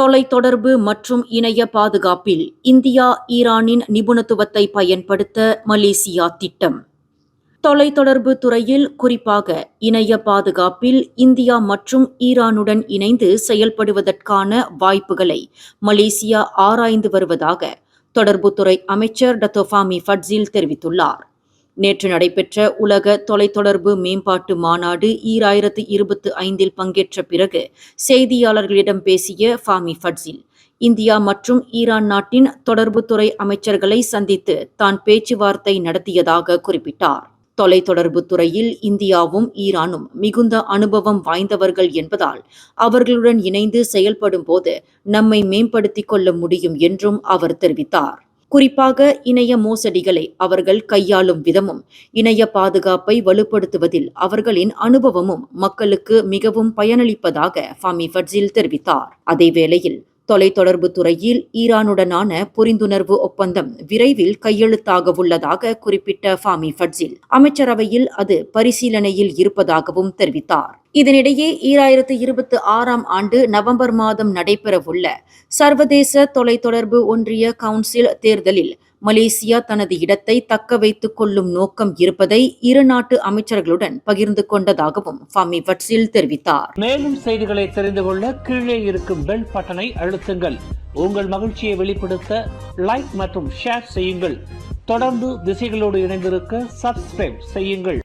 தொலைத்தொடர்பு மற்றும் இணைய பாதுகாப்பில் இந்தியா ஈரானின் நிபுணத்துவத்தை பயன்படுத்த மலேசியா திட்டம். தொலைத்தொடர்பு துறையில், குறிப்பாக இணைய பாதுகாப்பில் இந்தியா மற்றும் ஈரானுடன் இணைந்து செயல்படுவதற்கான வாய்ப்புகளை மலேசியா ஆராய்ந்து வருவதாக தொடர்புத்துறை அமைச்சர் டத்தோ ஃபாமி ஃபட்சில் தெரிவித்துள்ளார். நேற்று நடைபெற்ற உலக தொலைத்தொடர்பு மேம்பாட்டு மாநாடு 2025 பங்கேற்ற பிறகு செய்தியாளர்களிடம் பேசிய ஃபாமி ஃபட்சில், இந்தியா மற்றும் ஈரான் நாட்டின் தொடர்புத்துறை அமைச்சர்களை சந்தித்து தான் பேச்சுவார்த்தை நடத்தியதாக குறிப்பிட்டார். தொலைத்தொடர்பு துறையில் இந்தியாவும் ஈரானும் மிகுந்த அனுபவம் வாய்ந்தவர்கள் என்பதால் அவர்களுடன் இணைந்து செயல்படும் போது நம்மை மேம்படுத்திக் கொள்ள முடியும் என்றும் அவர் தெரிவித்தார். குறிப்பாக இணைய மோசடிகளை அவர்கள் கையாளும் விதமும், இணைய பாதுகாப்பை வலுப்படுத்துவதில் அவர்களின் அனுபவமும் மக்களுக்கு மிகவும் பயனளிப்பதாக ஃபாமி ஃபட்சில் தெரிவித்தார். அதேவேளையில், தொலைத்தொடர்பு துறையில் ஈரானுடனான புரிந்துணர்வு ஒப்பந்தம் விரைவில் கையெழுத்தாகவுள்ளதாக குறிப்பிட்ட ஃபாமி ஃபட்சில், அமைச்சரவையில் அது பரிசீலனையில் இருப்பதாகவும் தெரிவித்தார். இதனிடையே 2026 ஆண்டு நவம்பர் மாதம் நடைபெறவுள்ள சர்வதேச தொலைத்தொடர்பு ஒன்றிய கவுன்சில் தேர்தலில் மலேசியா தனது இடத்தை தக்க வைத்துக் கொள்ளும் நோக்கம் இருப்பதை இரு நாட்டு அமைச்சர்களுடன் பகிர்ந்து கொண்டதாகவும் ஃபாமி ஃபட்சில் தெரிவித்தார். மேலும் செய்திகளை தெரிந்து கொள்ள கீழே இருக்கும் பெல் பட்டனை அழுத்துங்கள். உங்கள் மகிழ்ச்சியை வெளிப்படுத்த லைக் மற்றும் ஷேர் செய்யுங்கள். தொடர்ந்து திசைகளோடு இணைந்திருக்க சப்ஸ்கிரைப் செய்யுங்கள்.